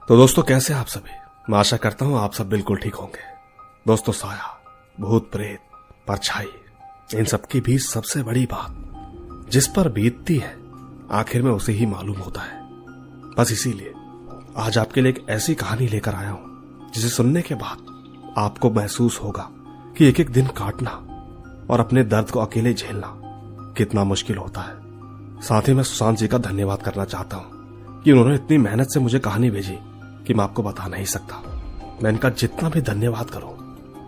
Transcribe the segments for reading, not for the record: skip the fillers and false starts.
तो दोस्तों कैसे आप सभी। मैं आशा करता हूं आप सब बिल्कुल ठीक होंगे। दोस्तों साया, भूत प्रेत, परछाई, इन सब की भी सबसे बड़ी बात जिस पर बीतती है आखिर में उसे ही मालूम होता है। बस इसीलिए आज आपके लिए एक ऐसी कहानी लेकर आया हूं जिसे सुनने के बाद आपको महसूस होगा कि एक एक दिन काटना और अपने दर्द को अकेले झेलना कितना मुश्किल होता है। साथ ही मैं सुशांत जी का धन्यवाद करना चाहता हूं कि उन्होंने इतनी मेहनत से मुझे कहानी भेजी कि मैं आपको बता नहीं सकता। मैं इनका जितना भी धन्यवाद करूं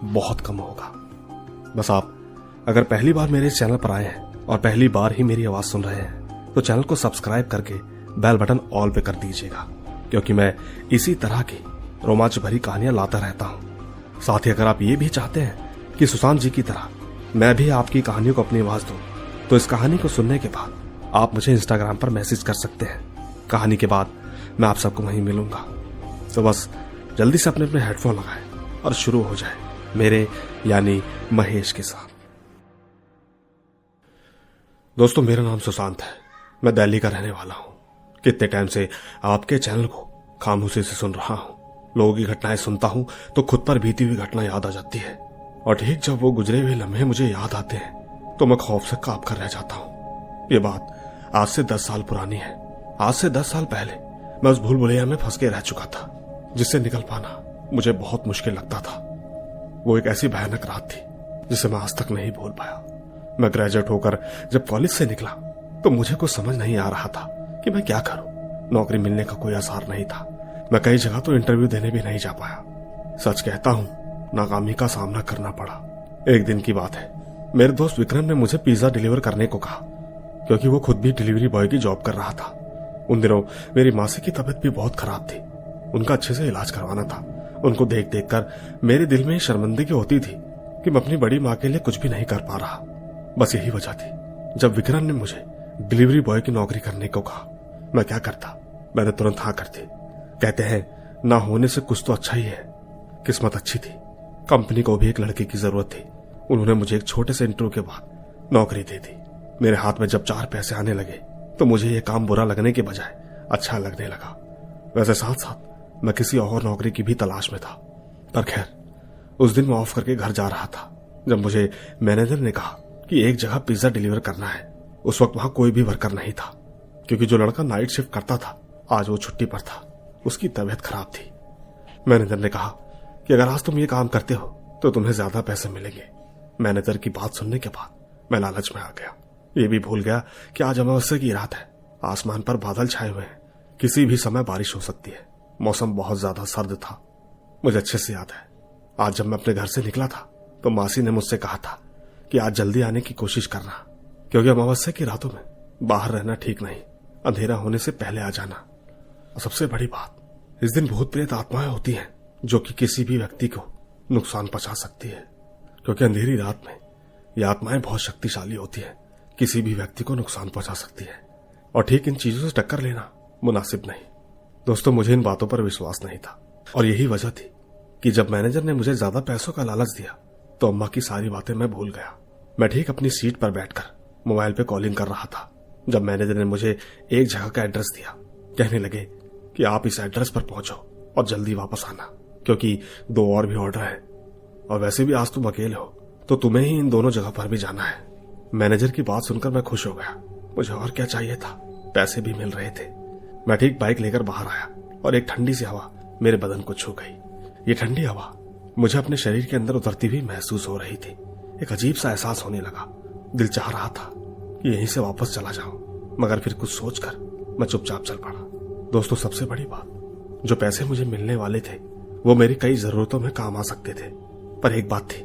बहुत कम होगा। बस आप अगर पहली बार मेरे चैनल पर आए हैं और पहली बार ही मेरी आवाज सुन रहे हैं तो चैनल को सब्सक्राइब करके बेल बटन ऑल पे कर दीजिएगा, क्योंकि मैं इसी तरह की रोमांच भरी कहानियां लाता रहता हूं। साथ ही अगर आप ये भी चाहते हैं कि सुशांत जी की तरह मैं भी आपकी कहानियों को अपनी आवाज दूं तो इस कहानी को सुनने के बाद आप मुझे इंस्टाग्राम पर मैसेज कर सकते हैं। कहानी के बाद मैं आप सबको वहीं मिलूंगा। तो बस जल्दी से अपने अपने हेडफोन लगाएं और शुरू हो जाए मेरे यानी महेश के साथ। दोस्तों मेरा नाम सुशांत है। मैं दिल्ली का रहने वाला हूं। कितने टाइम से आपके चैनल को खामोशी से सुन रहा हूं। लोगों की घटनाएं सुनता हूं तो खुद पर बीती हुई घटना याद आ जाती है, और ठीक जब वो गुजरे हुए लम्हे मुझे याद आते हैं तो मैं खौफ से कांप कर रह जाता हूं। ये बात आज से 10 साल पुरानी है। आज से 10 साल पहले मैं उस भूल भुलैया में फंस के रह चुका था जिससे निकल पाना मुझे बहुत मुश्किल लगता था। वो एक ऐसी भयानक रात थी जिसे मैं आज तक नहीं भूल पाया। मैं ग्रेजुएट होकर जब कॉलेज से निकला तो मुझे कुछ समझ नहीं आ रहा था कि मैं क्या करूं। नौकरी मिलने का कोई आसार नहीं था। मैं कई जगह तो इंटरव्यू देने भी नहीं जा पाया। सच कहता हूं, नाकामी का सामना करना पड़ा। एक दिन की बात है, मेरे दोस्त विक्रम ने मुझे पिज्जा डिलीवर करने को कहा, क्योंकि वो खुद भी डिलीवरी बॉय की जॉब कर रहा था। उन दिनों मेरी मासी की तबीयत भी बहुत खराब थी। उनका अच्छे से इलाज करवाना था। उनको देख देख कर मेरे दिल में शर्मिंदगी होती थी कि मैं अपनी बड़ी माँ के लिए कुछ भी नहीं कर पा रहा। बस यही वजह थी। जब विक्रम ने मुझे डिलीवरी बॉय की नौकरी करने को कहा, मैं क्या करता? मैंने तुरंत हाँ कर दी। कहते हैं ना होने से कुछ तो अच्छा ही है। किस्मत अच्छी थी। कंपनी को भी एक लड़के की जरूरत थी। उन्होंने मुझे एक छोटे से इंटरव्यू के बाद नौकरी दे दी। मेरे हाथ में जब 4 पैसे आने लगे तो मुझे यह काम बुरा लगने के बजाय अच्छा लगने लगा। वैसे साथ साथ मैं किसी और नौकरी की भी तलाश में था। पर खैर, उस दिन मैं ऑफ करके घर जा रहा था जब मुझे मैनेजर ने कहा कि एक जगह पिज्जा डिलीवर करना है। उस वक्त वहां कोई भी वर्कर नहीं था, क्योंकि जो लड़का नाइट शिफ्ट करता था आज वो छुट्टी पर था। उसकी तबीयत खराब थी। मैनेजर ने कहा कि अगर आज तुम ये काम करते हो तो तुम्हें ज्यादा पैसे मिलेंगे। मैनेजर की बात सुनने के बाद मैं लालच में आ गया। ये भी भूल गया कि आज अमावस्या की रात है। आसमान पर बादल छाए हुए हैं। किसी भी समय बारिश हो सकती है। मौसम बहुत ज्यादा सर्द था। मुझे अच्छे से याद है, आज जब मैं अपने घर से निकला था तो मासी ने मुझसे कहा था कि आज जल्दी आने की कोशिश करना, क्योंकि अमावस्या की रातों में बाहर रहना ठीक नहीं। अंधेरा होने से पहले आ जाना। और सबसे बड़ी बात, इस दिन भूत प्रेत आत्माएं होती हैं जो कि किसी भी व्यक्ति को नुकसान पहुंचा सकती है, क्योंकि अंधेरी रात में ये आत्माएं बहुत शक्तिशाली होती है। किसी भी व्यक्ति को नुकसान पहुंचा सकती है, और ठीक इन चीजों से टक्कर लेना मुनासिब नहीं। दोस्तों मुझे इन बातों पर विश्वास नहीं था, और यही वजह थी कि जब मैनेजर ने मुझे ज्यादा पैसों का लालच दिया तो अम्मा की सारी बातें मैं भूल गया। मैं ठीक अपनी सीट पर बैठकर मोबाइल पे कॉलिंग कर रहा था जब मैनेजर ने मुझे एक जगह का एड्रेस दिया। कहने लगे कि आप इस एड्रेस पर पहुंचो और जल्दी वापस आना, क्योंकि 2 और भी ऑर्डर है, और वैसे भी आज तुम अकेले हो तो तुम्हें ही इन दोनों जगह पर भी जाना है। मैनेजर की बात सुनकर मैं खुश हो गया। मुझे और क्या चाहिए था? पैसे भी मिल रहे थे। मैं ठीक बाइक लेकर बाहर आया और एक ठंडी सी हवा मेरे बदन को छू गई। ये ठंडी हवा मुझे अपने शरीर के अंदर उतरती हुई महसूस हो रही थी। एक अजीब सा एहसास होने लगा। दिल चाह रहा था कि यहीं से वापस चला जाऊं, मगर फिर कुछ सोचकर मैं चुपचाप चल पड़ा। दोस्तों सबसे बड़ी बात, जो पैसे मुझे मिलने वाले थे वो मेरी कई जरूरतों में काम आ सकते थे। पर एक बात थी,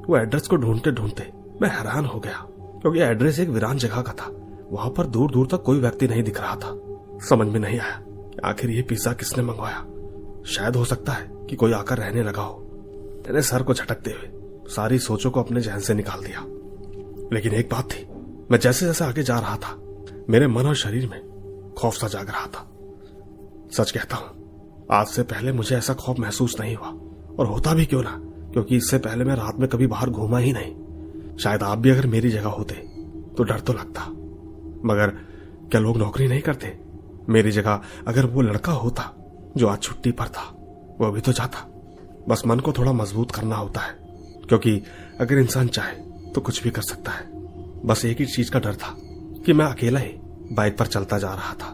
वो एड्रेस को ढूंढते ढूंढते मैं हैरान हो गया, क्योंकि एड्रेस एक वीरान जगह का था। वहां पर दूर दूर तक कोई व्यक्ति नहीं दिख रहा था। समझ में नहीं आया कि आखिर ये पिज्जा किसने मंगवाया। शायद हो सकता है कि कोई आकर रहने लगा हो। मैंने सर को झटकते हुए सारी सोचों को अपने जहन से निकाल दिया। लेकिन एक बात थी, मैं जैसे जैसे आगे जा रहा था मेरे मन और शरीर में खौफ सा जाग रहा था। सच कहता हूं, आज से पहले मुझे ऐसा खौफ महसूस नहीं हुआ, और होता भी क्यों ना, क्योंकि इससे पहले मैं रात में कभी बाहर घूमा ही नहीं। शायद आप भी अगर मेरी जगह होते तो डर तो लगता, मगर क्या लोग नौकरी नहीं करते? मेरी जगह अगर वो लड़का होता जो आज छुट्टी पर था वो भी तो जाता। बस मन को थोड़ा मजबूत करना होता है, क्योंकि अगर इंसान चाहे तो कुछ भी कर सकता है। बस एक ही चीज का डर था कि मैं अकेला ही बाइक पर चलता जा रहा था।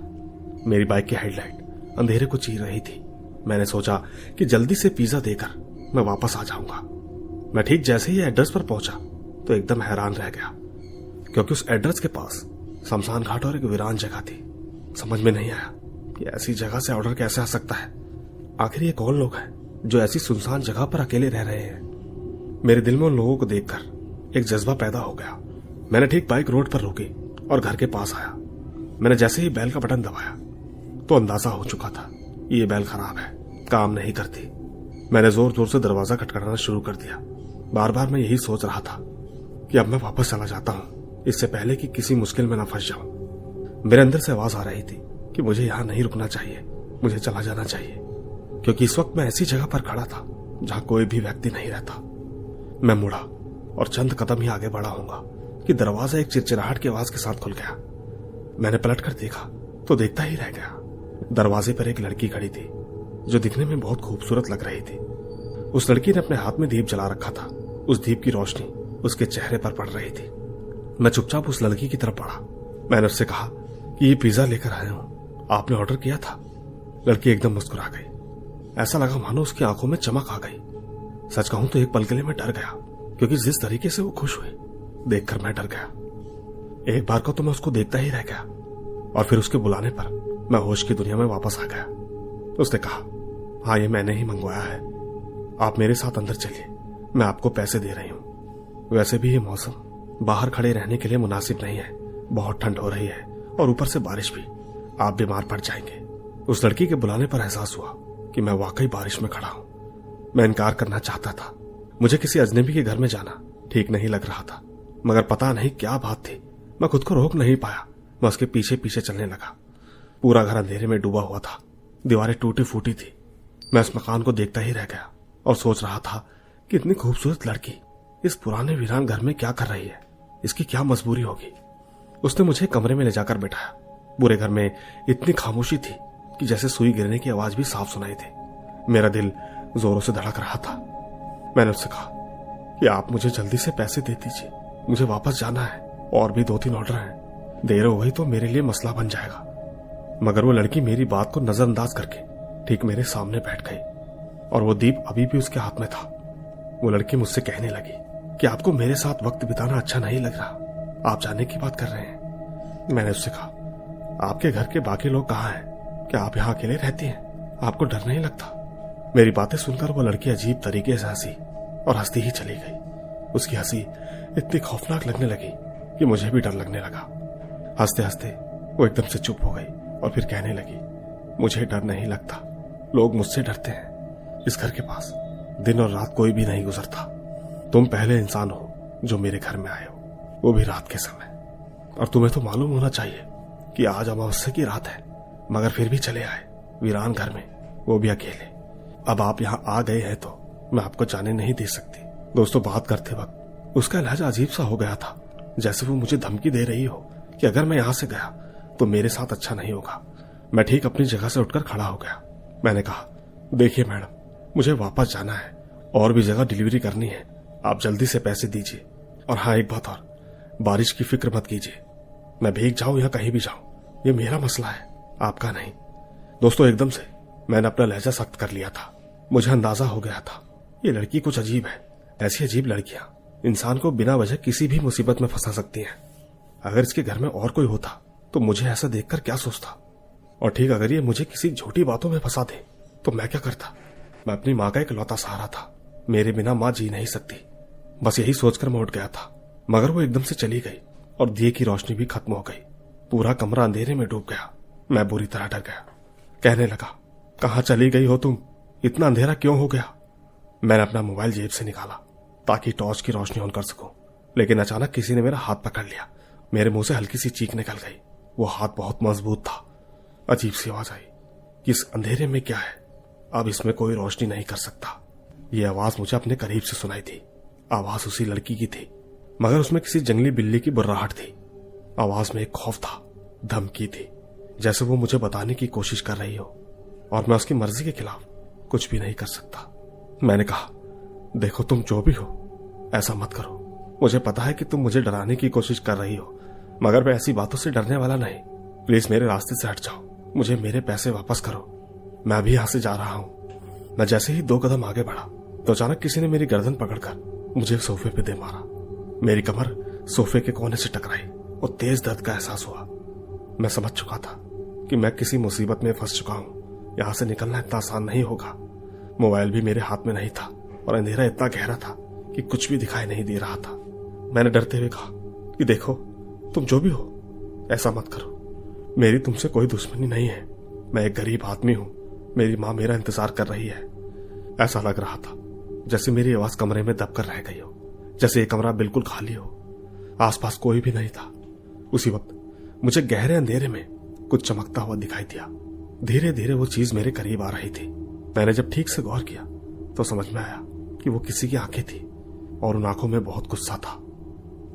मेरी बाइक की हेडलाइट अंधेरे को चीर रही थी। मैंने सोचा कि जल्दी से पिज्जा देकर मैं वापस आ जाऊंगा। मैं ठीक जैसे ही एड्रेस पर पहुंचा तो एकदम हैरान रह गया, क्योंकि उस एड्रेस के पास शमशान घाट और एक वीरान जगह थी। समझ में नहीं आया कि ऐसी जगह से ऑर्डर कैसे आ सकता है। आखिर ये कौन लोग हैं जो ऐसी सुनसान जगह पर अकेले रह रहे हैं। मेरे दिल में उन लोगों को देखकर एक जज्बा पैदा हो गया। मैंने ठीक बाइक रोड पर रोकी और घर के पास आया। मैंने जैसे ही बैल का बटन दबाया तो अंदाजा हो चुका था ये बैल खराब है, काम नहीं करती। मैंने जोर जोर से दरवाजा खटखटाना शुरू कर दिया। बार बार मैं यही सोच रहा था कि अब मैं वापस चला जाता हूं, इससे पहले कि किसी मुश्किल में ना फंस जाऊं। मेरे अंदर से आवाज आ रही थी कि मुझे यहां नहीं रुकना चाहिए, मुझे चला जाना चाहिए, क्योंकि इस वक्त मैं ऐसी जगह पर खड़ा था जहां कोई भी व्यक्ति नहीं रहता। मैं मुड़ा और चंद कदम ही आगे बढ़ा होगा कि दरवाजा एक चिरचिराहट की आवाज के साथ खुल गया। मैंने पलटकर देखा तो देखता ही रह गया। दरवाजे पर एक लड़की खड़ी थी जो दिखने में बहुत खूबसूरत लग रही थी। उस लड़की ने अपने हाथ में दीप जला रखा था। उस दीप की रोशनी उसके चेहरे पर पड़ रही थी। मैं चुपचाप उस लड़की की तरफ बढ़ा। मैंने उससे कहा कि ये पिज्जा लेकर आया हूं, आपने ऑर्डर किया था। लड़की एकदम मुस्कुरा गई। ऐसा लगा मानो उसकी आंखों में चमक आ गई। सच कहूं तो एक पल के लिए मैं डर गया, क्योंकि जिस तरीके से वो खुश हुई देखकर मैं डर गया। एक बार को तो मैं उसको देखता ही रह गया, और फिर उसके बुलाने पर मैं होश की दुनिया में वापस आ गया। उसने कहा, हाँ ये मैंने ही मंगवाया है, आप मेरे साथ अंदर चलिए, मैं आपको पैसे दे रही हूं। वैसे भी ये मौसम बाहर खड़े रहने के लिए मुनासिब नहीं है, बहुत ठंड हो रही है और ऊपर से बारिश भी, आप बीमार पड़ जाएंगे। उस लड़की के बुलाने पर एहसास हुआ कि मैं वाकई बारिश में खड़ा हूं। मैं इनकार करना चाहता था। मुझे किसी अजनबी के घर में जाना ठीक नहीं लग रहा था, मगर पता नहीं क्या बात थी, मैं खुद को रोक नहीं पाया। मैं उसके पीछे पीछे चलने लगा। पूरा घर अंधेरे में डूबा हुआ था, दीवारें टूटी फूटी थी। मैं उस मकान को देखता ही रह गया और सोच रहा था कि इतनी खूबसूरत लड़की इस पुराने वीरान घर में क्या कर रही है, इसकी क्या मजबूरी होगी। उसने मुझे कमरे में ले जाकर बैठाया। पूरे घर में इतनी खामोशी थी कि जैसे सुई गिरने की आवाज भी साफ सुनाई थी। मेरा दिल जोरों से धड़क रहा था। मैंने उससे कहा कि आप मुझे जल्दी से पैसे दे दीजिए, मुझे वापस जाना है, और भी 2-3 ऑर्डर हैं, देर हो गई तो मेरे लिए मसला बन जाएगा। मगर वो लड़की मेरी बात को नजरअंदाज करके ठीक मेरे सामने बैठ गई, और वो दीप अभी भी उसके हाथ में था। वो लड़की मुझसे कहने लगी कि आपको मेरे साथ वक्त बिताना अच्छा नहीं लग रहा, आप जाने की बात कर रहे हैं। मैंने उससे कहा, आपके घर के बाकी लोग कहाँ हैं? क्या आप यहाँ अकेले रहती हैं? आपको डर नहीं लगता? मेरी बातें सुनकर वो लड़की अजीब तरीके से हंसी और हंसती ही चली गई। उसकी हंसी इतनी खौफनाक लगने लगी कि मुझे भी डर लगने लगा। हंसते हंसते वो एकदम से चुप हो गई और फिर कहने लगी, मुझे डर नहीं लगता, लोग मुझसे डरते हैं। इस घर के पास दिन और रात कोई भी नहीं गुजरता। तुम पहले इंसान हो जो मेरे घर में आए हो, वो भी रात के समय। और तुम्हें तो मालूम होना चाहिए कि आज अमावस्या की रात है, मगर फिर भी चले आए वीरान घर में, वो भी अकेले। अब आप यहाँ आ गए हैं तो मैं आपको जाने नहीं दे सकती। दोस्तों, बात करते वक्त उसका लहजा अजीब सा हो गया था, जैसे वो मुझे धमकी दे रही हो कि अगर मैं यहां से गया तो मेरे साथ अच्छा नहीं होगा। मैं ठीक अपनी जगह से उठकर खड़ा हो गया। मैंने कहा, देखिए मैडम, मुझे वापस जाना है और भी जगह डिलीवरी करनी है, आप जल्दी से पैसे दीजिए। और हाँ, एक बात और, बारिश की फिक्र मत कीजिए, मैं भीग जाऊं या कहीं भी जाऊं, ये मेरा मसला है, आपका नहीं। दोस्तों, एकदम से मैंने अपना लहजा सख्त कर लिया था। मुझे अंदाजा हो गया था ये लड़की कुछ अजीब है। ऐसी अजीब लड़कियां इंसान को बिना वजह किसी भी मुसीबत में फंसा सकती हैं। अगर इसके घर में और कोई होता तो मुझे ऐसा देखकर क्या सोचता, और ठीक अगर ये मुझे किसी झूठी बातों में फंसा दे तो मैं क्या करता। मैं अपनी माँ का इकलौता सहारा था, मेरे बिना माँ जी नहीं सकती। बस यही सोचकर मैं उठ गया था, मगर वो एकदम से चली गई और दिए की रोशनी भी खत्म हो गई। पूरा कमरा अंधेरे में डूब गया। मैं बुरी तरह डर गया। कहने लगा, कहाँ चली गई हो तुम, इतना अंधेरा क्यों हो गया? मैंने अपना मोबाइल जेब से निकाला ताकि टॉर्च की रोशनी ऑन कर सकूं, लेकिन अचानक किसी ने मेरा हाथ पकड़ लिया। मेरे मुंह से हल्की सी चीख निकल गई। वो हाथ बहुत मजबूत था। अजीब सी आवाज आई कि इस अंधेरे में क्या है, अब इसमें कोई रोशनी नहीं कर सकता। ये आवाज मुझे अपने करीब से सुनाई थी। आवाज उसी लड़की की थी, मगर उसमें किसी जंगली बिल्ली की बुर्राहट थी। आवाज में एक खौफ था, धमकी थी, जैसे वो मुझे बताने की कोशिश कर रही हो और मैं उसकी मर्जी के खिलाफ कुछ भी नहीं कर सकता। मैंने कहा, देखो तुम जो भी हो ऐसा मत करो। मुझे पता है कि तुम मुझे डराने की कोशिश कर रही हो, मगर मैं ऐसी बातों से डरने वाला नहीं। प्लीज मेरे रास्ते से हट जाओ, मुझे मेरे पैसे वापस करो। मैं अभी यहां से जा रहा हूं। मैं जैसे ही 2 कदम आगे बढ़ा तो अचानक किसी ने मेरी गर्दन पकड़कर मुझे एक सोफे पे दे मारा। मेरी कमर सोफे के कोने से टकराई और तेज दर्द का एहसास हुआ। मैं समझ चुका था कि मैं किसी मुसीबत में फंस चुका हूं। यहां से निकलना इतना आसान नहीं होगा। मोबाइल भी मेरे हाथ में नहीं था और अंधेरा इतना गहरा था कि कुछ भी दिखाई नहीं दे रहा था। मैंने डरते हुए कहा कि देखो तुम जो भी हो ऐसा मत करो। मेरी तुमसे कोई दुश्मनी नहीं है। मैं एक गरीब आदमी हूं। मेरी माँ मेरा इंतजार कर रही है। ऐसा लग रहा था जैसे मेरी आवाज कमरे में दबकर रह गई हो, जैसे ये कमरा बिल्कुल खाली हो, आसपास कोई भी नहीं था। उसी वक्त मुझे गहरे अंधेरे में कुछ चमकता हुआ दिखाई दिया। धीरे धीरे वो चीज मेरे करीब आ रही थी। मैंने जब ठीक से गौर किया तो समझ में आया कि वो किसी की आंखें थी और उन आंखों में बहुत गुस्सा था।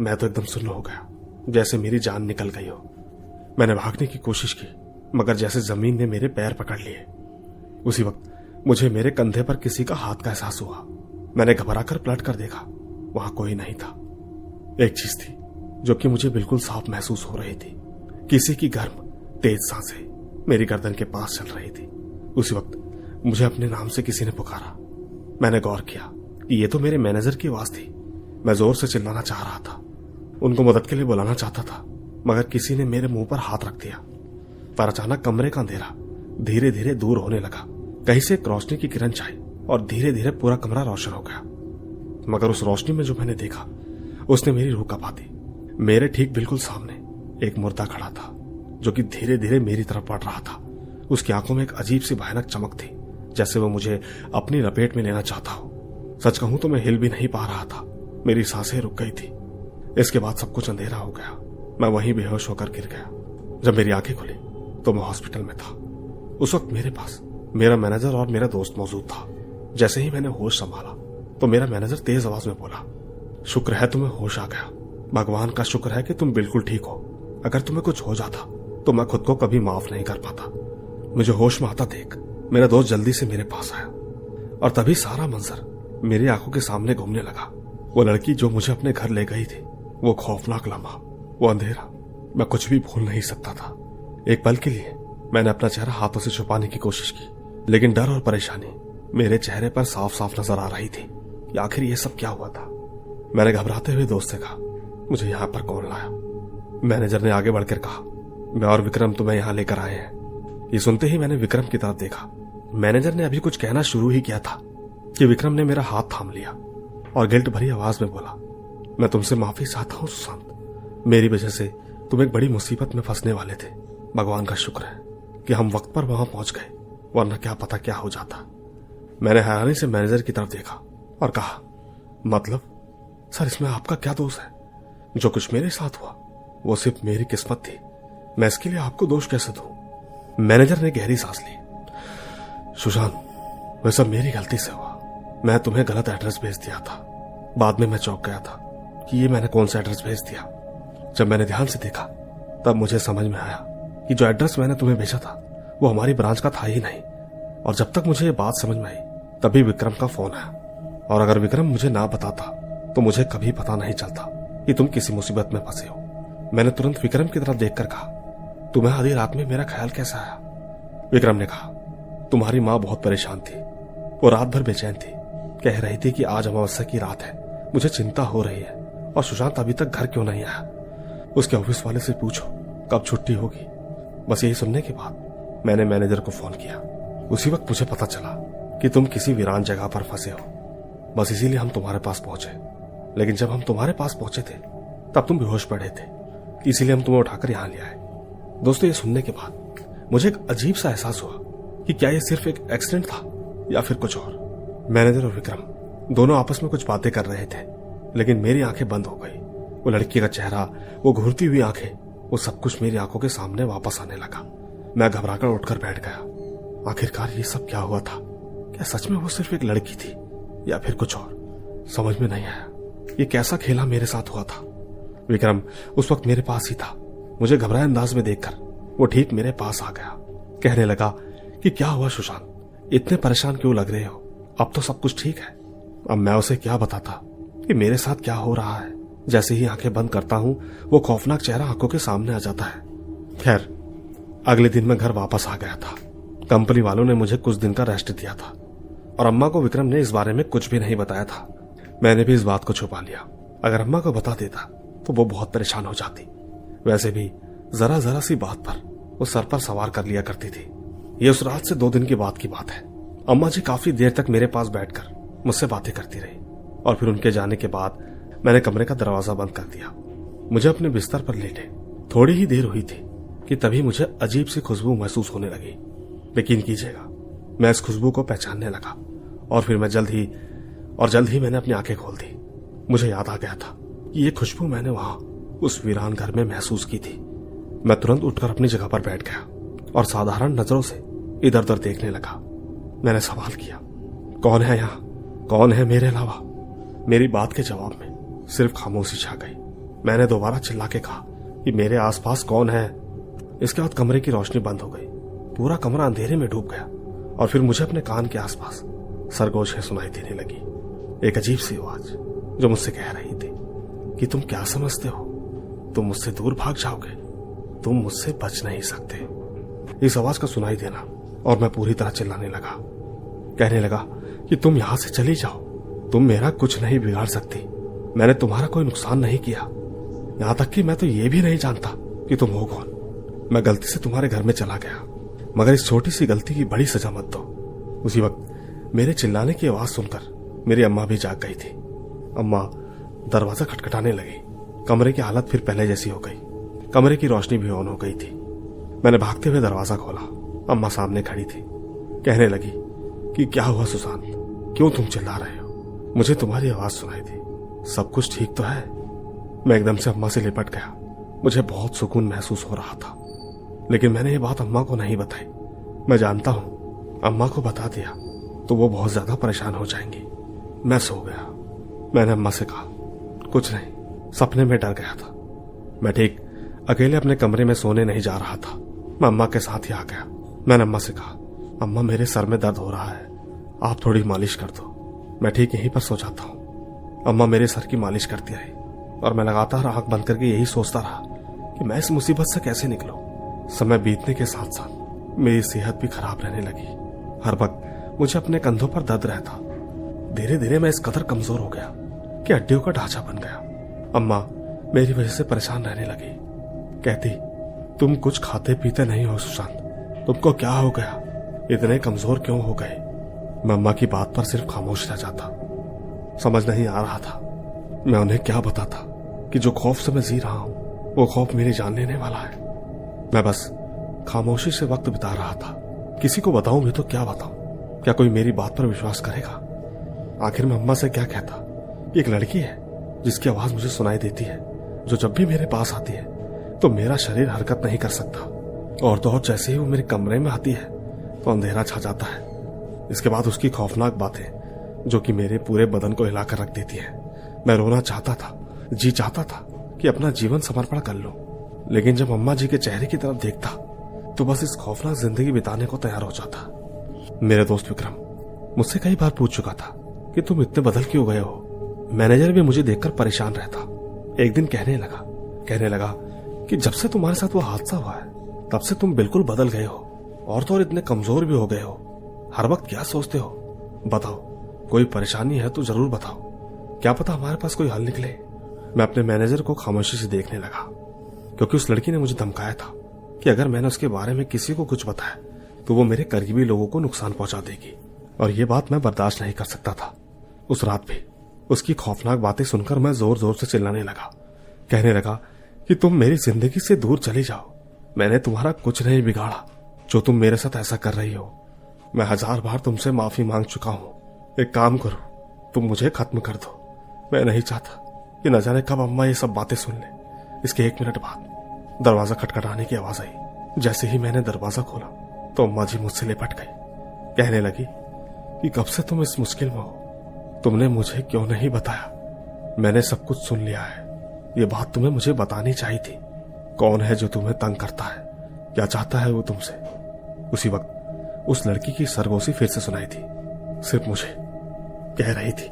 मैं तो एकदम सुन्न हो गया, जैसे मेरी जान निकल गई हो। मैंने भागने की कोशिश की, मगर जैसे जमीन ने मेरे पैर पकड़ लिए। उसी वक्त मुझे मेरे कंधे पर किसी का हाथ का एहसास हुआ। मैंने घबराकर पलट कर देखा, वहां कोई नहीं था। एक चीज थी जो कि मुझे बिल्कुल साफ महसूस हो रही थी। किसी की गर्म तेज सांसें मेरी गर्दन के पास चल रही थी। उसी वक्त मुझे अपने नाम से किसी ने पुकारा। मैंने गौर किया कि ये तो मेरे मैनेजर की आवाज थी। मैं जोर से चिल्लाना चाह रहा था, उनको मदद के लिए बुलाना चाहता था, मगर किसी ने मेरे मुंह पर हाथ रख दिया। पर अचानक कमरे का अंधेरा धीरे धीरे दूर होने लगा। कहीं से एक रोशनी की किरण छाई और धीरे धीरे पूरा कमरा रोशन हो गया। मगर उस रोशनी में जो मैंने देखा उसने मेरी रूह कांपा दी। मेरे ठीक बिल्कुल सामने एक मुर्दा खड़ा था जो कि धीरे धीरे मेरी तरफ बढ़ रहा था। उसकी आंखों में एक अजीब सी भयानक चमक थी, जैसे वो मुझे अपनी लपेट में लेना चाहता हो। सच कहूं तो मैं हिल भी नहीं पा रहा था। मेरी सांसें रुक गई थी। इसके बाद सब कुछ अंधेरा हो गया। मैं वहीं बेहोश होकर गिर गया। जब मेरी आंखें खुली तो मैं हॉस्पिटल में था। उस वक्त मेरे पास मेरा मैनेजर और मेरा दोस्त मौजूद था। जैसे ही मैंने होश संभाला तो मेरा मैनेजर तेज आवाज में बोला, शुक्र है तुम्हें होश आ गया। भगवान का शुक्र है कि तुम बिल्कुल ठीक हो। अगर तुम्हें कुछ हो जाता तो मैं खुद को कभी माफ नहीं कर पाता। मुझे होश में आता देख मेरा दोस्त जल्दी से मेरे पास आया और तभी सारा मंजर मेरी आंखों के सामने घूमने लगा। वो लड़की जो मुझे अपने घर ले गई थी, वो खौफनाक लम्हा, वो अंधेरा, मैं कुछ भी भूल नहीं सकता था। एक पल के लिए मैंने अपना चेहरा हाथों से छुपाने की कोशिश की, लेकिन डर और परेशानी मेरे चेहरे पर साफ साफ नजर आ रही थी कि आखिर ये सब क्या हुआ था। मैंने घबराते हुए दोस्त से कहा, मुझे यहाँ पर कौन लाया? मैनेजर ने आगे बढ़कर कहा, मैं और विक्रम तुम्हें यहाँ लेकर आए हैं। ये सुनते ही मैंने विक्रम की तरफ देखा। मैनेजर ने अभी कुछ कहना शुरू ही किया था कि विक्रम ने मेरा हाथ थाम लिया और गिल्ट भरी आवाज में बोला, मैं तुमसे माफी चाहता हूं सुशांत। मेरी वजह से तुम एक बड़ी मुसीबत में फंसने वाले थे। भगवान का शुक्र है कि हम वक्त पर वहां पहुंच गए, वरना क्या पता क्या हो जाता। मैंने हैरानी से मैनेजर की तरफ देखा और कहा, मतलब सर इसमें आपका क्या दोष है? जो कुछ मेरे साथ हुआ वो सिर्फ मेरी किस्मत थी। मैं इसके लिए आपको दोष कैसे दूं? मैनेजर ने गहरी सांस ली। सुशांत, वह सब मेरी गलती से हुआ। मैं तुम्हें गलत एड्रेस भेज दिया था। बाद में मैं चौंक गया था कि ये मैंने कौन सा एड्रेस भेज दिया। जब मैंने ध्यान से देखा तब मुझे समझ में आया कि जो एड्रेस मैंने तुम्हें भेजा था वो हमारी ब्रांच का था ही नहीं। और जब तक मुझे ये बात समझ में आई तभी विक्रम का फोन आया। और अगर विक्रम मुझे ना बताता तो मुझे कभी पता नहीं चलता कि तुम किसी मुसीबत में फंसे हो। मैंने तुरंत विक्रम की तरफ देखकर कहा, तुम्हें आधी रात में मेरा ख्याल कैसा आया? विक्रम ने कहा, तुम्हारी माँ बहुत परेशान थी। वो रात भर बेचैन थी, कह रही थी कि आज अमावस्या की रात है, मुझे चिंता हो रही है और सुशांत अभी तक घर क्यों नहीं आया। उसके ऑफिस वाले से पूछो कब छुट्टी होगी। बस यही सुनने के बाद मैंने मैनेजर को फोन किया। उसी वक्त मुझे पता चला कि तुम किसी वीरान जगह पर फंसे हो। बस इसीलिए हम तुम्हारे पास पहुंचे। लेकिन जब हम तुम्हारे पास पहुंचे थे तब तुम बेहोश पड़े थे, इसीलिए हम तुम्हें उठाकर यहां ले आए। दोस्तों, ये सुनने के बाद मुझे एक अजीब सा एहसास हुआ कि क्या ये सिर्फ एक एक्सीडेंट था या फिर कुछ और। मैनेजर और विक्रम दोनों आपस में कुछ बातें कर रहे थे, लेकिन मेरी आंखें बंद हो गई। वो लड़की का चेहरा, वो घूरती हुई आंखें, वो सब कुछ मेरी आंखों के सामने वापस आने लगा। मैं घबराकर उठकर बैठ गया। आखिरकार ये सब क्या हुआ था? क्या सच में वो सिर्फ एक लड़की थी या फिर कुछ और? समझ में नहीं आया। ये कैसा खेला मेरे साथ हुआ था? विक्रम उस वक्त मेरे पास ही था। मुझे घबराए अंदाज में देखकर वो ठीक मेरे पास आ गया। कहने लगा कि क्या हुआ सुशांत, इतने परेशान क्यों लग रहे हो? अब तो सब कुछ ठीक है। अब मैं उसे क्या बताता कि मेरे साथ क्या हो रहा है। जैसे ही आंखें बंद करता हूं वो खौफनाक चेहरा आंखों के सामने आ जाता है। खैर, अगले दिन मैं घर वापस आ गया था। कंपनी वालों ने मुझे कुछ दिन का रेस्ट दिया था और अम्मा को विक्रम ने इस बारे में कुछ भी नहीं बताया था। मैंने भी इस बात को छुपा लिया। अगर अम्मा को बता देता तो वो बहुत परेशान हो जाती। वैसे भी जरा जरा सी बात पर वो सर पर सवार कर लिया करती थी। ये उस रात से 2 दिन की बात है। अम्मा जी काफी देर तक मेरे पास बैठकर मुझसे बातें करती रही और फिर उनके जाने के बाद मैंने कमरे का दरवाजा बंद कर दिया। मुझे अपने बिस्तर पर लेटे थोड़ी ही देर हुई थी कि तभी मुझे अजीब सी खुशबू महसूस होने लगी। यकीन कीजिएगा, मैं इस खुशबू को पहचानने लगा और फिर जल्द ही मैंने अपनी आंखें खोल दी। मुझे याद आ गया था कि ये खुशबू मैंने वहां उस वीरान घर में महसूस की थी। मैं तुरंत उठकर अपनी जगह पर बैठ गया और साधारण नजरों से इधर उधर देखने लगा। मैंने सवाल किया, कौन है यहाँ? कौन है मेरे अलावा? मेरी बात के जवाब में सिर्फ खामोशी छा गई। मैंने दोबारा चिल्ला के कहा कि मेरे आसपास कौन है? इसके बाद कमरे की रोशनी बंद हो गई। पूरा कमरा अंधेरे में डूब गया और फिर मुझे अपने कान के आसपास सरगोशें सुनाई देने लगी। एक अजीब सी आवाज जो मुझसे कह रही थी कि तुम क्या समझते हो, तुम मुझसे दूर भाग जाओगे, तुम मुझसे बच नहीं सकते। इस आवाज का सुनाई देना और मैं पूरी तरह चिल्लाने लगा। कहने लगा कि तुम यहां से चली जाओ, तुम मेरा कुछ नहीं बिगाड़ सकती, मैंने तुम्हारा कोई नुकसान नहीं किया, यहां तक कि मैं तो ये भी नहीं जानता कि तुम हो कौन। मैं गलती से तुम्हारे घर में चला गया, मगर इस छोटी सी गलती की बड़ी सजा मत दो। उसी वक्त मेरे चिल्लाने की आवाज सुनकर मेरी अम्मा भी जाग गई थी। अम्मा दरवाजा खटखटाने लगी। कमरे की हालत फिर पहले जैसी हो गई। कमरे की रोशनी भी ऑन हो गई थी। मैंने भागते हुए दरवाजा खोला। अम्मा सामने खड़ी थी। कहने लगी कि क्या हुआ सुशांत, क्यों तुम चिल्ला रहे हो? मुझे तुम्हारी आवाज सुनाई दी, सब कुछ ठीक तो है? मैं एकदम से अम्मा से लिपट गया। मुझे बहुत सुकून महसूस हो रहा था, लेकिन मैंने ये बात अम्मा को नहीं बताई। मैं जानता हूं अम्मा को बता दिया तो वो बहुत ज्यादा परेशान हो जाएंगी। मैं सो गया। मैंने अम्मा से कहा, कुछ नहीं, सपने में डर गया था। मैं ठीक अकेले अपने कमरे में सोने नहीं जा रहा था। मैं अम्मा के साथ ही आ गया। मैंने अम्मा से कहा, अम्मा मेरे सर में दर्द हो रहा है, आप थोड़ी मालिश कर दो, मैं ठीक यहीं पर सो जाता हूँ। अम्मा मेरे सर की मालिश करती रही और मैं लगातार आंख बंद करके यही सोचता रहा कि मैं इस मुसीबत से कैसे निकलूं। समय बीतने के साथ साथ मेरी सेहत भी खराब रहने लगी। हर वक्त मुझे अपने कंधों पर दर्द रहता। धीरे धीरे मैं इस कदर कमजोर हो गया कि हड्डियों का ढांचा बन गया। अम्मा मेरी वजह से परेशान रहने लगी। कहती, तुम कुछ खाते पीते नहीं हो सुशांत, तुमको क्या हो गया, इतने कमजोर क्यों हो गए? मैं अम्मा की बात पर सिर्फ खामोश रह जाता। समझ नहीं आ रहा था मैं उन्हें क्या बताता कि जो खौफ से मैं जी रहा हूं वो खौफ मेरी जान लेने वाला है। मैं बस खामोशी से वक्त बिता रहा था। किसी को बताऊं भी तो क्या बताऊं? क्या कोई मेरी बात पर विश्वास करेगा? आखिर मैं अम्मा से क्या कहता? एक लड़की है जिसकी आवाज मुझे सुनाई देती है, जो जब भी मेरे पास आती है तो मेरा शरीर हरकत नहीं कर सकता, और तो और जैसे ही वो मेरे कमरे में आती है तो अंधेरा छा जाता है। इसके बाद उसकी खौफनाक बातें जो कि मेरे पूरे बदन को हिलाकर रख देती है। मैं रोना चाहता था, जी चाहता था कि अपना जीवन समर्पण कर लूं, लेकिन जब अम्मा जी के चेहरे की तरफ देखता तो बस इस खौफनाक जिंदगी बिताने को तैयार हो जाता। मेरे दोस्त विक्रम मुझसे कई बार पूछ चुका था कि तुम इतने बदल क्यों गए हो। मैनेजर भी मुझे देखकर परेशान रहता। एक दिन कहने लगा कि जब से तुम्हारे साथ वो हादसा हुआ है तब से तुम बिल्कुल बदल गए हो, और तो और इतने कमजोर भी हो गए हो। हर वक्त क्या सोचते हो? बताओ, कोई परेशानी है तो जरूर बताओ, क्या पता हमारे पास कोई हल निकले। मैं अपने मैनेजर को खामोशी से देखने लगा, क्योंकि उस लड़की ने मुझे धमकाया था कि अगर मैंने उसके बारे में किसी को कुछ बताया तो वो मेरे करीबी लोगों को नुकसान पहुंचा देगी, और ये बात मैं बर्दाश्त नहीं कर सकता था। उस रात भी उसकी खौफनाक बातें सुनकर मैं जोर जोर से चिल्लाने लगा। कहने लगा कि तुम मेरी जिंदगी से दूर चली जाओ, मैंने तुम्हारा कुछ नहीं बिगाड़ा जो तुम मेरे साथ ऐसा कर रही हो। मैं 1000 बार तुमसे माफी मांग चुका हूं। एक काम करो, तुम मुझे खत्म कर दो। मैं नहीं चाहता कि न जाने कब अम्मा ये सब बातें सुन ले। इसके 1 मिनट बाद दरवाजा खटखटाने की आवाज आई। जैसे ही मैंने दरवाजा खोला तो अम्मा जी मुझसे लिपट गई। कहने लगी कि कब से तुम इस मुश्किल में हो, तुमने मुझे क्यों नहीं बताया? मैंने सब कुछ सुन लिया है, ये बात तुम्हें मुझे बतानी चाहिए थी। कौन है जो तुम्हें तंग करता है? क्या चाहता है वो तुमसे? उसी वक्त उस लड़की की सरगोशी फिर से सुनाई थी। सिर्फ मुझे कह रही थी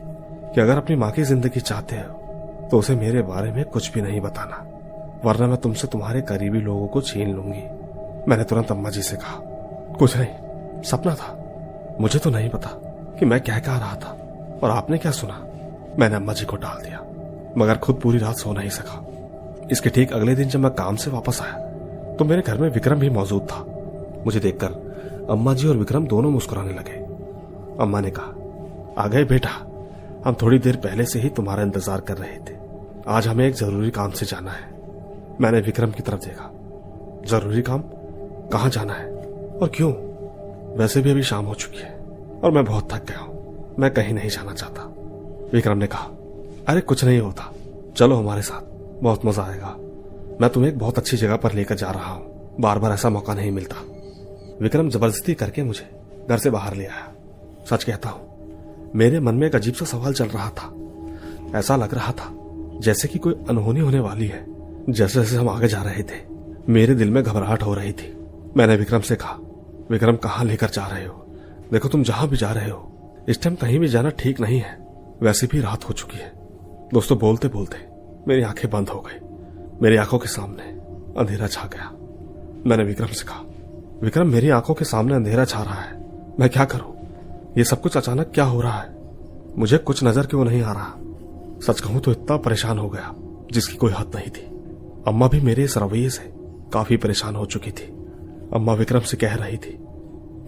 कि अगर अपनी माँ की जिंदगी चाहते हो तो उसे मेरे बारे में कुछ भी नहीं बताना, वरना मैं तुमसे तुम्हारे करीबी लोगों को छीन लूंगी। मैंने तुरंत अम्मा जी से कहा, कुछ नहीं, सपना था। मुझे तो नहीं पता कि मैं क्या कह रहा था और आपने क्या सुना। मैंने अम्मा जी को टाल दिया, मगर खुद पूरी रात सो नहीं सका। इसके ठीक अगले दिन जब मैं काम से वापस आया तो मेरे घर में विक्रम भी मौजूद था। मुझे देखकर अम्मा जी और विक्रम दोनों मुस्कुराने लगे। अम्मा ने कहा, आ गए बेटा, हम थोड़ी देर पहले से ही तुम्हारा इंतजार कर रहे थे। आज हमें एक जरूरी काम से जाना है। मैंने विक्रम की तरफ देखा। जरूरी काम? कहाँ जाना है और क्यों? वैसे भी अभी शाम हो चुकी है और मैं बहुत थक गया हूं, मैं कहीं नहीं जाना चाहता। विक्रम ने कहा, अरे कुछ नहीं होता, चलो हमारे साथ, बहुत मजा आएगा। मैं तुम्हें एक बहुत अच्छी जगह पर लेकर जा रहा हूं, बार बार ऐसा मौका नहीं मिलता। विक्रम जबरदस्ती करके मुझे घर से बाहर ले आया। सच कहता हूं, मेरे मन में एक अजीब सा सवाल चल रहा था। ऐसा लग रहा था जैसे कि कोई अनहोनी होने वाली है। जैसे जैसे हम आगे जा रहे थे मेरे दिल में घबराहट हो रही थी। मैंने विक्रम से कहा, विक्रम कहाँ लेकर जा रहे हो? देखो तुम जहां भी जा रहे हो इस टाइम कहीं भी जाना ठीक नहीं है, वैसे भी रात हो चुकी है। दोस्तों, बोलते बोलते मेरी आंखें बंद हो गई। मेरी आंखों के सामने अंधेरा छा गया। मैंने विक्रम से कहा, विक्रम मेरी आंखों के सामने अंधेरा छा रहा है, मैं क्या करूं? ये सब कुछ अचानक क्या हो रहा है? मुझे कुछ नजर क्यों नहीं आ रहा? सच कहूं तो इतना परेशान हो गया जिसकी कोई हद नहीं थी। अम्मा भी मेरे इस रवैये से काफी परेशान हो चुकी थी। अम्मा विक्रम से कह रही थी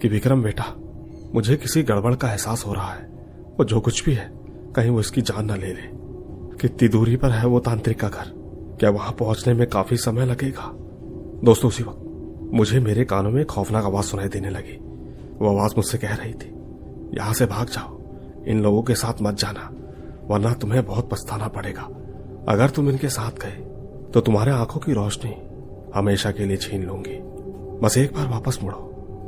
कि विक्रम बेटा, मुझे किसी गड़बड़ का एहसास हो रहा है, और जो कुछ भी है कहीं वो इसकी जान न ले ले। कितनी दूरी पर है वो तांत्रिक का घर? क्या वहां पहुंचने में काफी समय लगेगा? दोस्तों, उसी वक्त मुझे मेरे कानों में खौफनाक आवाज सुनाई देने लगी। वो आवाज मुझसे कह रही थी, यहां से भाग जाओ, इन लोगों के साथ मत जाना, वरना तुम्हें बहुत पछताना पड़ेगा। अगर तुम इनके साथ गए तो तुम्हारे आंखों की रोशनी हमेशा के लिए छीन लूंगी। बस एक बार वापस मुड़ो,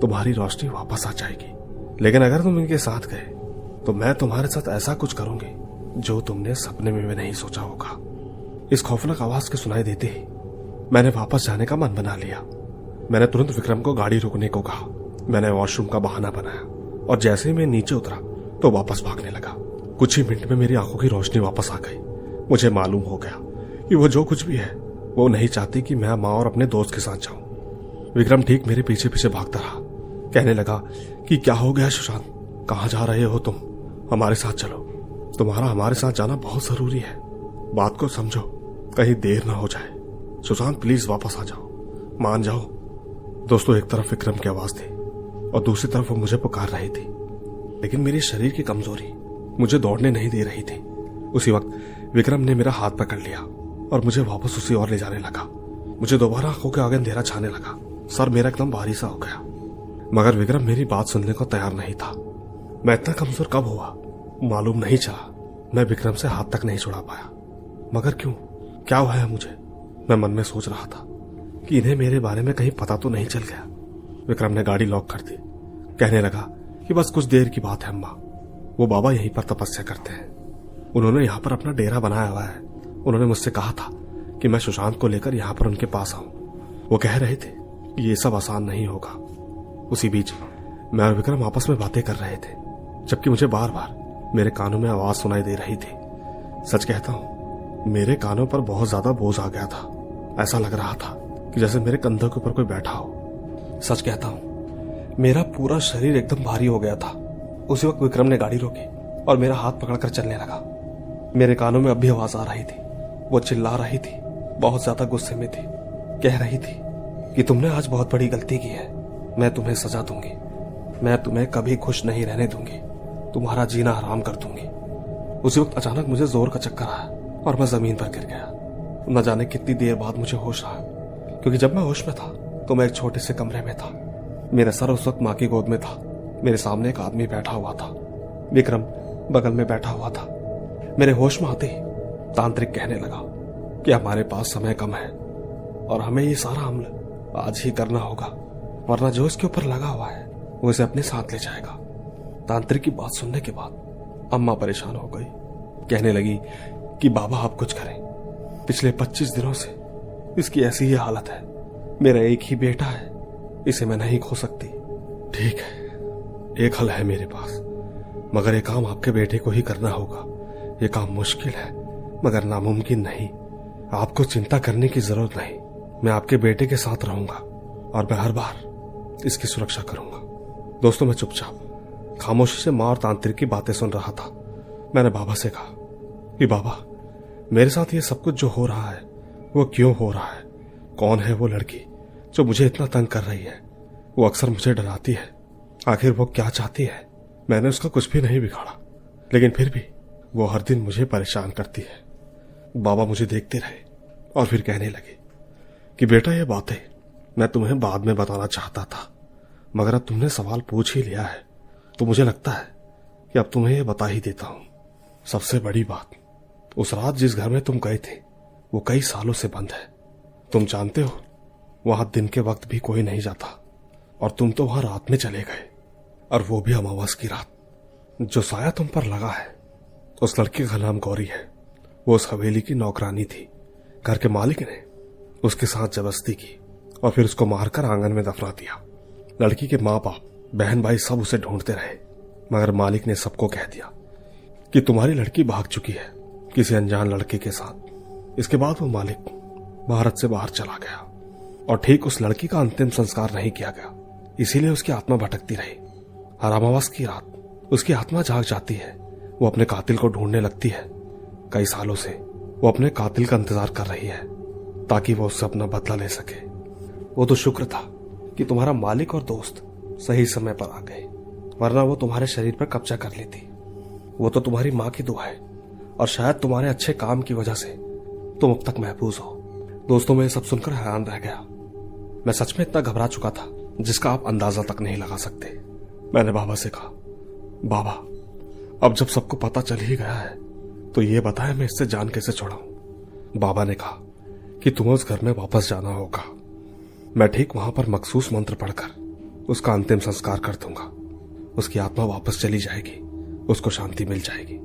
तुम्हारी रोशनी वापस आ जाएगी। लेकिन अगर तुम इनके साथ गए तो मैं तुम्हारे साथ ऐसा कुछ करूंगी जो तुमने सपने में भी नहीं सोचा होगा। इस खौफनाक आवाज के सुनाई देते ही मैंने वापस जाने का मन बना लिया। मैंने तुरंत विक्रम को गाड़ी रोकने को कहा। मैंने वॉशरूम का बहाना बनाया और जैसे ही मैं नीचे उतरा तो वापस भागने लगा। कुछ ही मिनट में मेरी आंखों की रोशनी वापस आ गई। मुझे मालूम हो गया कि वो जो कुछ भी है वो नहीं चाहती कि मैं माँ और अपने दोस्त के साथ जाऊं। विक्रम ठीक मेरे पीछे पीछे भागता रहा, कहने लगा कि क्या हो गया सुशांत, कहाँ जा रहे हो तुम? हमारे साथ चलो, तुम्हारा हमारे साथ जाना बहुत जरूरी है। बात को समझो, कहीं देर ना हो जाए। सुशांत प्लीज वापस आ जाओ, मान जाओ। दोस्तों, एक तरफ विक्रम की आवाज थी और दूसरी तरफ वो मुझे पुकार रही थी, लेकिन मेरे शरीर की कमजोरी मुझे दौड़ने नहीं दे रही थी। उसी वक्त विक्रम ने मेरा हाथ पकड़ लिया और मुझे वापस उसी ओर ले जाने लगा। मुझे दोबारा आंखों के आगे अंधेरा छाने लगा, सर मेरा एकदम भारी सा हो गया। मगर विक्रम मेरी बात सुनने को तैयार नहीं था। मैं इतना कमजोर कब हुआ मालूम नहीं चला। मैं विक्रम से हाथ तक नहीं छुड़ा पाया। मगर क्यों, क्या हुआ है मुझे? मैं मन में सोच रहा था कि इन्हें मेरे बारे में कहीं पता तो नहीं चल गया। विक्रम ने गाड़ी लॉक कर दी, कहने लगा कि बस कुछ देर की बात है अम्मा, वो बाबा यहीं पर तपस्या करते हैं, उन्होंने यहाँ पर अपना डेरा बनाया हुआ है। उन्होंने मुझसे कहा था कि मैं सुशांत को लेकर यहाँ पर उनके पास आऊं। वो कह रहे थे कि ये सब आसान नहीं होगा। उसी बीच मैं और विक्रम आपस में बातें कर रहे थे, जबकि मुझे बार बार मेरे कानों में आवाज सुनाई दे रही थी। सच कहता हूं, मेरे कानों पर बहुत ज्यादा बोझ आ गया था। ऐसा लग रहा था कि जैसे मेरे कंधों के ऊपर कोई बैठा हो। सच कहता हूं, मेरा पूरा शरीर एकदम भारी हो गया था। उसी वक्त विक्रम ने गाड़ी रोकी और मेरा हाथ पकड़कर चलने लगा। मेरे कानों में अब भी आवाज आ रही थी। वो चिल्ला रही थी, बहुत ज्यादा गुस्से में थी। कह रही थी कि तुमने आज बहुत बड़ी गलती की है, मैं तुम्हें सजा दूंगी, मैं तुम्हें कभी खुश नहीं रहने दूंगी, तुम्हारा जीना हराम कर दूंगी। उसी वक्त अचानक मुझे जोर का चक्कर आया और मैं जमीन पर गिर गया। न जाने कितनी देर बाद मुझे होश आया, क्योंकि जब मैं होश में था तो मैं एक छोटे से कमरे में था। मेरा सर उस वक्त माँ की गोद में था। मेरे सामने एक आदमी बैठा हुआ था, विक्रम बगल में बैठा हुआ था। मेरे होश में आते ही तांत्रिक कहने लगा कि हमारे पास समय कम है और हमें ये सारा अमल आज ही करना होगा, वरना जो इसके ऊपर लगा हुआ है वो इसे अपने साथ ले जाएगा। तांत्रिक की बात सुनने के बाद अम्मा परेशान हो गई, कहने लगी कि बाबा आप कुछ करें, पिछले 25 दिनों से इसकी ऐसी ही हालत है, मेरा एक ही बेटा है, इसे मैं नहीं खो सकती। ठीक है, एक हल है मेरे पास, मगर ये काम आपके बेटे को ही करना होगा। ये काम मुश्किल है मगर नामुमकिन नहीं। आपको चिंता करने की जरूरत नहीं। मैं आपके बेटे के साथ रहूंगा और मैं हर बार इसकी सुरक्षा करूंगा। दोस्तों, मैं चुपचाप खामोशी से माँ और तांत्रिक की बातें सुन रहा था। मैंने बाबा से कहा कि बाबा, मेरे साथ ये सब कुछ जो हो रहा है वो क्यों हो रहा है? कौन है वो लड़की जो मुझे इतना तंग कर रही है? वो अक्सर मुझे डराती है। आखिर वो क्या चाहती है? मैंने उसका कुछ भी नहीं बिगाड़ा, लेकिन फिर भी वो हर दिन मुझे परेशान करती है। बाबा मुझे देखते रहे और फिर कहने लगे कि बेटा, ये बातें मैं तुम्हें बाद में बताना चाहता था, मगर अब तुमने सवाल पूछ ही लिया है तो मुझे लगता है कि अब तुम्हें ये बता ही देता हूं। सबसे बड़ी बात, उस रात जिस घर में तुम गए थे वो कई सालों से बंद है। तुम जानते हो वहां दिन के वक्त भी कोई नहीं जाता, और तुम तो वहां रात में चले गए, और वो भी अमावस की रात। जो साया तुम पर लगा है उस लड़की का नाम गौरी है। वो उस हवेली की नौकरानी थी। घर के मालिक ने उसके साथ जबरदस्ती की और फिर उसको मारकर आंगन में दफना दिया। लड़की के माँ बाप, बहन भाई सब उसे ढूंढते रहे, मगर मालिक ने सबको कह दिया कि तुम्हारी लड़की भाग चुकी है किसी अनजान लड़के के साथ। इसके बाद वो मालिक भारत से बाहर चला गया और ठीक उस लड़की का अंतिम संस्कार नहीं किया गया। इसीलिए उसकी आत्मा भटकती रही। हर अमावस की रात उसकी आत्मा जाग जाती है। वो अपने कातिल को ढूंढने लगती है। कई सालों से वो अपने कातिल का इंतजार कर रही है ताकि वो उससे अपना बदला ले सके। वो तो शुक्र था कि तुम्हारा मालिक और दोस्त सही समय पर आ गए, वरना वो तुम्हारे शरीर पर कब्जा कर लेती। वो तो तुम्हारी माँ की दुआ है और शायद तुम्हारे अच्छे काम की वजह से तुम अब तक महफूज हो। दोस्तों, मैं सब सुनकर हैरान रह गया। मैं सच में इतना घबरा चुका था जिसका आप अंदाजा तक नहीं लगा सकते। मैंने बाबा से कहा, बाबा, अब जब सबको पता चल ही गया है तो ये बताए मैं इससे जान कैसे छुड़ाऊं? बाबा ने कहा कि तुम्हें उस घर में वापस जाना होगा। मैं ठीक वहां पर मखसूस मंत्र पढ़कर उसका अंतिम संस्कार कर दूंगा। उसकी आत्मा वापस चली जाएगी, उसको शांति मिल जाएगी।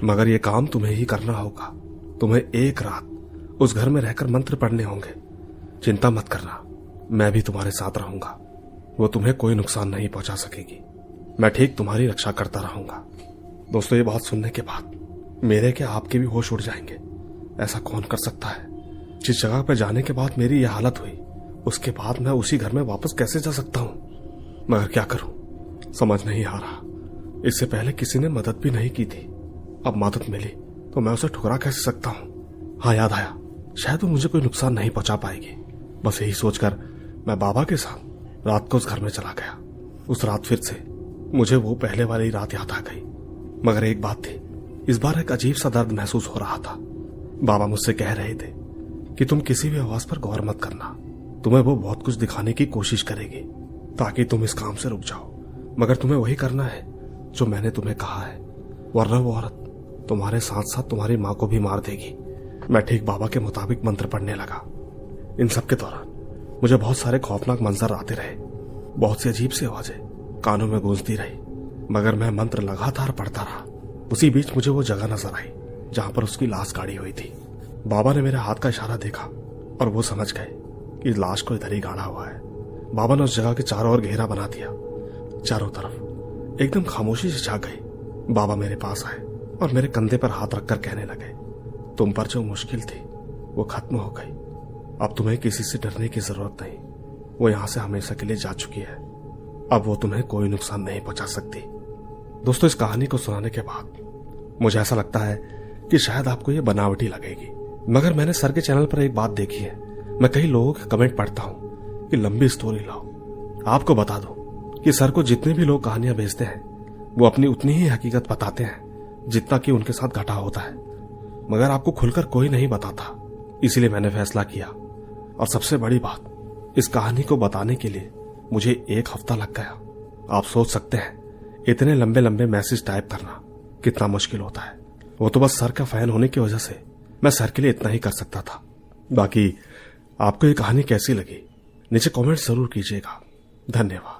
मगर यह काम तुम्हें ही करना होगा। तुम्हें एक रात उस घर में रहकर मंत्र पढ़ने होंगे। चिंता मत करना, मैं भी तुम्हारे साथ रहूंगा। वो तुम्हें कोई नुकसान नहीं पहुंचा सकेगी। मैं ठीक तुम्हारी रक्षा करता रहूंगा। दोस्तों, ये बात सुनने के बाद मेरे क्या आपके भी होश उड़ जाएंगे। ऐसा कौन कर सकता है? जिस जगह पर जाने के बाद मेरी यह हालत हुई, उसके बाद मैं उसी घर में वापस कैसे जा सकता हूं? मगर क्या करूं, समझ नहीं आ रहा। इससे पहले किसी ने मदद भी नहीं की थी, अब मदद मिली तो मैं उसे ठुकरा कैसे सकता हूं? हाँ, याद आया, शायद वो मुझे कोई नुकसान नहीं पहुंचा पाएगी। बस यही सोचकर मैं बाबा के साथ रात को उस घर में चला गया। उस रात फिर से मुझे वो पहले वाली रात याद आ गई, मगर एक बात थी, इस बार एक अजीब सा दर्द महसूस हो रहा था। बाबा मुझसे कह रहे थे कि तुम किसी भी आवाज पर गौर मत करना, तुम्हें वो बहुत कुछ दिखाने की कोशिश करेगी ताकि तुम इस काम से रुक जाओ, मगर तुम्हें वही करना है जो मैंने तुम्हें कहा है, वरना वो औरत तुम्हारे साथ साथ तुम्हारी माँ को भी मार देगी। मैं ठीक बाबा के मुताबिक मंत्र पढ़ने लगा। इन सब के दौरान मुझे बहुत सारे खौफनाक मंजर आते रहे। बहुत सी अजीब सी आवाजें कानों में गूंजती रही, मगर मैं मंत्र लगातार पढ़ता रहा। उसी बीच मुझे वो जगह नजर आई जहां पर उसकी लाश गाड़ी हुई थी। बाबा ने मेरे हाथ का इशारा देखा और वो समझ गए कि लाश को इधर ही गाड़ा हुआ है। बाबा ने उस जगह के चारों ओर घेरा बना दिया। चारों तरफ एकदम खामोशी से छा गई। बाबा मेरे पास आए और मेरे कंधे पर हाथ रखकर कहने लगे, तुम पर जो मुश्किल थी वो खत्म हो गई। अब तुम्हें किसी से डरने की जरूरत नहीं। वो यहां से हमेशा के लिए जा चुकी है। अब वो तुम्हें कोई नुकसान नहीं पहुंचा सकती। दोस्तों, इस कहानी को सुनाने के बाद मुझे ऐसा लगता है कि शायद आपको ये बनावटी लगेगी, मगर मैंने सर के चैनल पर एक बात देखी है। मैं कई लोगों के कमेंट पढ़ता हूं कि लंबी स्टोरी लाओ। आपको बता दो कि सर को जितने भी लोग कहानियां भेजते हैं वो अपनी उतनी ही हकीकत बताते हैं जितना कि उनके साथ घटा होता है, मगर आपको खुलकर कोई नहीं बताता। इसीलिए मैंने फैसला किया, और सबसे बड़ी बात, इस कहानी को बताने के लिए मुझे 1 हफ्ता लग गया। आप सोच सकते हैं इतने लंबे लंबे मैसेज टाइप करना कितना मुश्किल होता है। वो तो बस सर का फैन होने की वजह से मैं सर के लिए इतना ही कर सकता था। बाकी आपको ये कहानी कैसी लगी नीचे कमेंट जरूर कीजिएगा। धन्यवाद।